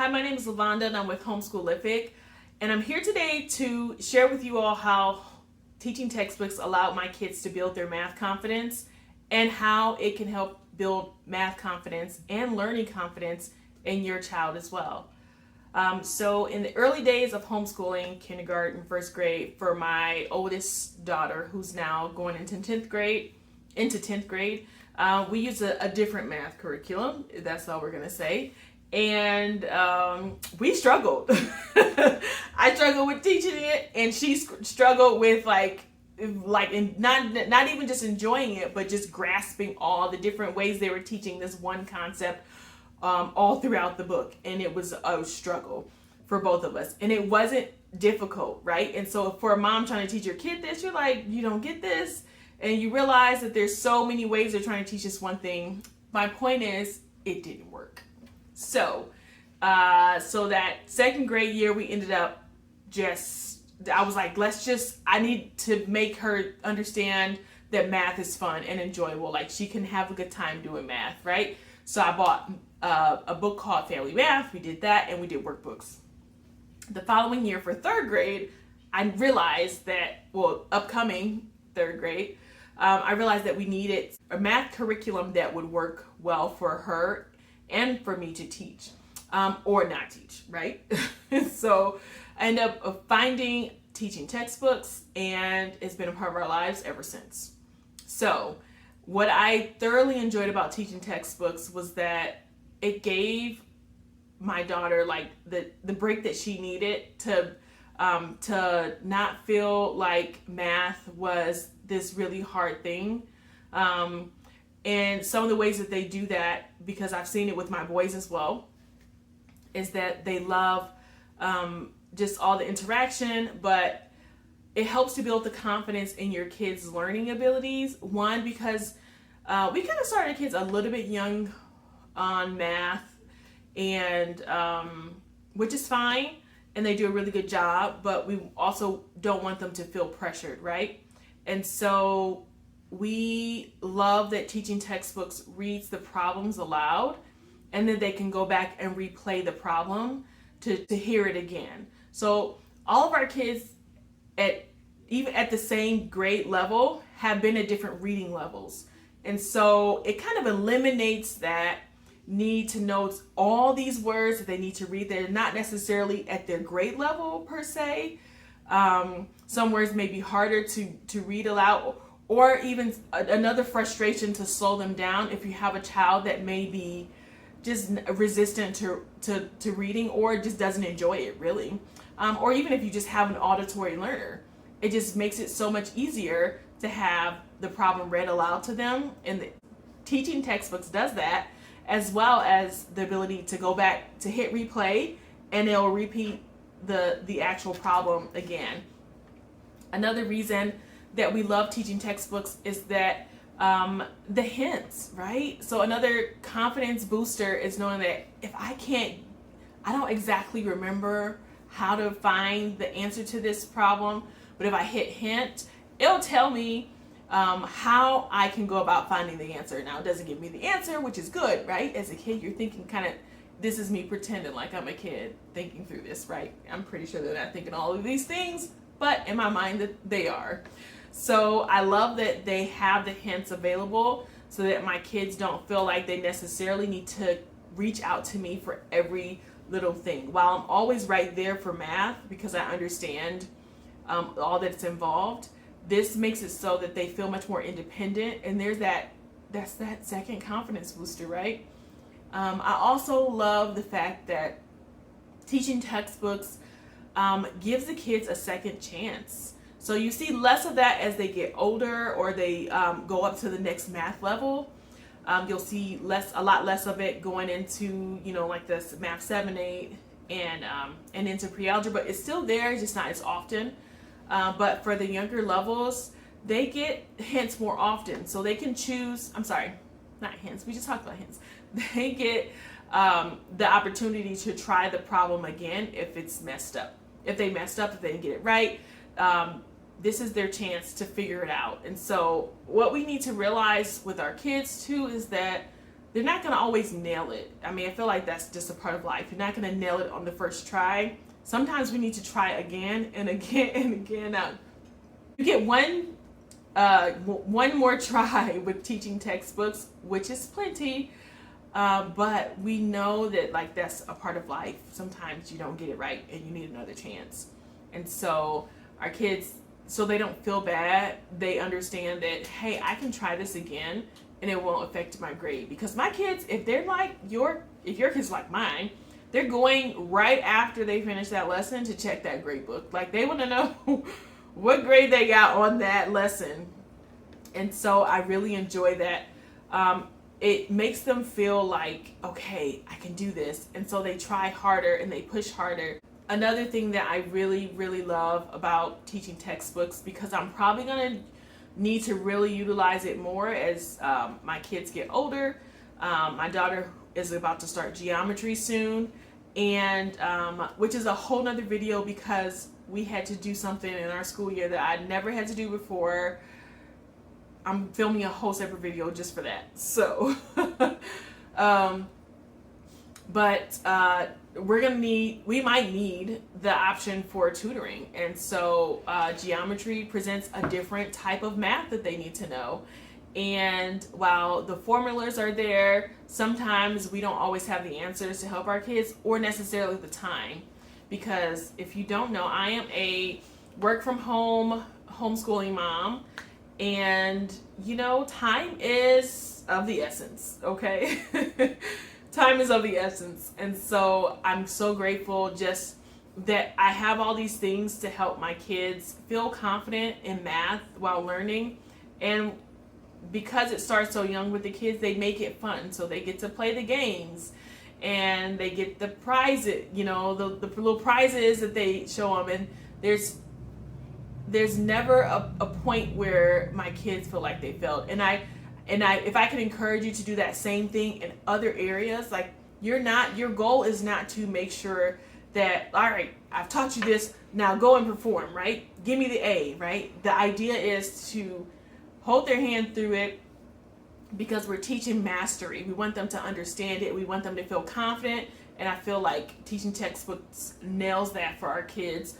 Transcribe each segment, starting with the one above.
Hi, my name is Lavonda and I'm with Homeschoolific, and I'm here today to share with you all how teaching textbooks allowed my kids to build their math confidence and how it can help build math confidence and learning confidence in your child as well. So in the early days of homeschooling, kindergarten, first grade, for my oldest daughter, who's now going into 10th grade, we use a different math curriculum. That's all we're going to say. And we struggled. I struggled with teaching it, and she struggled with not even just enjoying it, but just grasping all the different ways they were teaching this one concept all throughout the book. And it was a struggle for both of us, and it wasn't difficult, right? And so for a mom trying to teach your kid this, you're like, you don't get this, and you realize that there's so many ways they're trying to teach this one thing. My point is, it didn't work. So that second grade year, we ended up I was like, I need to make her understand that math is fun and enjoyable. Like, she can have a good time doing math, right? So I bought a book called Family Math. We did that, and we did workbooks. The following year for third grade, I realized that, upcoming third grade, I realized that we needed a math curriculum that would work well for her and for me to teach, or not teach, right? So I ended up finding teaching textbooks, and it's been a part of our lives ever since. So what I thoroughly enjoyed about teaching textbooks was that it gave my daughter the break that she needed to not feel like math was this really hard thing. And some of the ways that they do that, because I've seen it with my boys as well, is that they love just all the interaction, but it helps to build the confidence in your kids' learning abilities. One, because we kind of started kids a little bit young on math, and which is fine, and they do a really good job, but we also don't want them to feel pressured, right? And so we love that teaching textbooks reads the problems aloud, and then they can go back and replay the problem to hear it again. So all of our kids, even at the same grade level, have been at different reading levels. And so it kind of eliminates that need to know all these words that they need to read. They're not necessarily at their grade level per se. Some words may be harder to read aloud, or even another frustration to slow them down if you have a child that may be just resistant to reading, or just doesn't enjoy it really. Or even if you just have an auditory learner, it just makes it so much easier to have the problem read aloud to them. And the teaching textbooks does that, as well as the ability to go back to hit replay, and it'll repeat the actual problem again. Another reason that we love teaching textbooks is that the hints, right? So another confidence booster is knowing that if I don't exactly remember how to find the answer to this problem, but if I hit hint, it'll tell me how I can go about finding the answer. Now, it doesn't give me the answer, which is good, right? As a kid, you're thinking this is me pretending like I'm a kid thinking through this, right? I'm pretty sure they're not thinking all of these things, but in my mind that they are. So I love that they have the hints available so that my kids don't feel like they necessarily need to reach out to me for every little thing. While I'm always right there for math because I understand all that's involved, this makes it so that they feel much more independent, and that's that second confidence booster, right? I also love the fact that teaching textbooks gives the kids a second chance. So you see less of that as they get older, or they go up to the next math level. You'll see a lot less of it going into, like this math 7, 8, and into pre-algebra. It's still there, just not as often. But for the younger levels, they get hints more often. So they can choose, I'm sorry, not hints, we just talked about hints. They get the opportunity to try the problem again if it's messed up. If they messed up, if they didn't get it right, this is their chance to figure it out. And so what we need to realize with our kids too is that they're not going to always nail it. I mean, I feel like that's just a part of life. You're not going to nail it on the first try. Sometimes we need to try again and again and again. Now, you get one more try with teaching textbooks, which is plenty. But we know that like that's a part of life. Sometimes you don't get it right and you need another chance. And so our kids, so they don't feel bad, they understand that, hey, I can try this again and it won't affect my grade. Because my kids, if they're like if your kids like mine, they're going right after they finish that lesson to check that grade book. Like they want to know what grade they got on that lesson. And so I really enjoy that. It makes them feel like, okay, I can do this. And so they try harder and they push harder. Another thing that I really, really love about teaching textbooks, because I'm probably going to need to really utilize it more as my kids get older. My daughter is about to start geometry soon, and which is a whole nother video because we had to do something in our school year that I never had to do before. I'm filming a whole separate video just for that. So, we might need the option for tutoring. And so geometry presents a different type of math that they need to know. And while the formulas are there, sometimes we don't always have the answers to help our kids or necessarily the time. Because if you don't know, I am a work from home homeschooling mom. And, you know, time is of the essence, okay? Time is of the essence. And so I'm so grateful just that I have all these things to help my kids feel confident in math while learning. And because it starts so young with the kids, they make it fun. So they get to play the games and they get the prizes, you know, the little prizes that they show them. And there's never a point where my kids feel like they failed. And if I could encourage you to do that same thing in other areas, like your goal is not to make sure that, all right, I've taught you this, now go and perform, right? Give me the A, right? The idea is to hold their hand through it because we're teaching mastery. We want them to understand it. We want them to feel confident. And I feel like teaching textbooks nails that for our kids.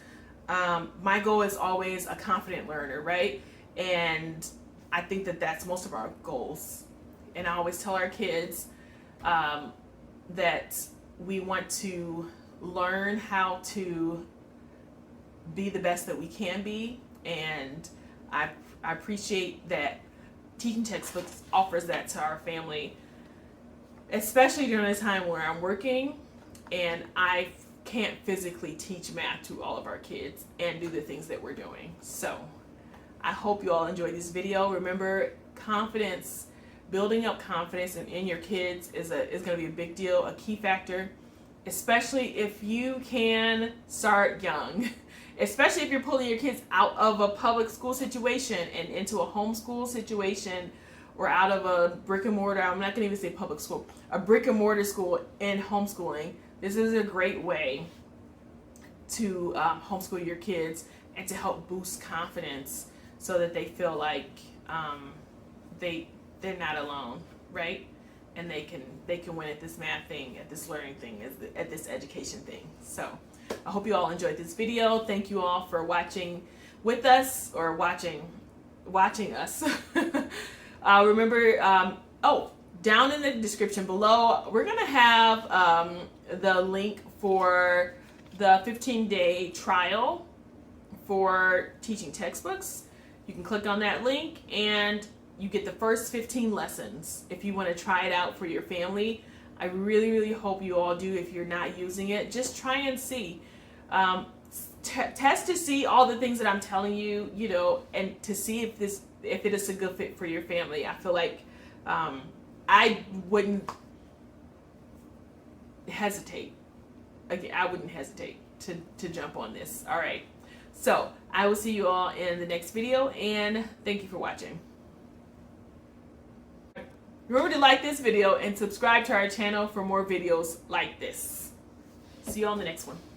My goal is always a confident learner, right? And I think that that's most of our goals. And I always tell our kids that we want to learn how to be the best that we can be. And I appreciate that teaching textbooks offers that to our family, especially during a time where I'm working and I can't physically teach math to all of our kids and do the things that we're doing. So I hope you all enjoyed this video. Remember, confidence, building up confidence in your kids is going to be a big deal, a key factor, especially if you can start young, especially if you're pulling your kids out of a public school situation and into a homeschool situation, or out of a brick and mortar, I'm not going to even say public school, a brick and mortar school in homeschooling. This is a great way to homeschool your kids and to help boost confidence so that they feel like they're not alone, right? And they can win at this math thing, at this learning thing, at this education thing. So I hope you all enjoyed this video. Thank you all for watching with us, or watching us. Remember, down in the description below, we're going to have the link for the 15-day trial for teaching textbooks. You can click on that link and you get the first 15 lessons if you want to try it out for your family. I really, really hope you all do. If you're not using it, just try and see. Test to see all the things that I'm telling you, you know, and to see if it is a good fit for your family. I feel like I wouldn't hesitate. Again, I wouldn't hesitate to jump on this. All right. So I will see you all in the next video, and thank you for watching. Remember to like this video and subscribe to our channel for more videos like this. See you on the next one.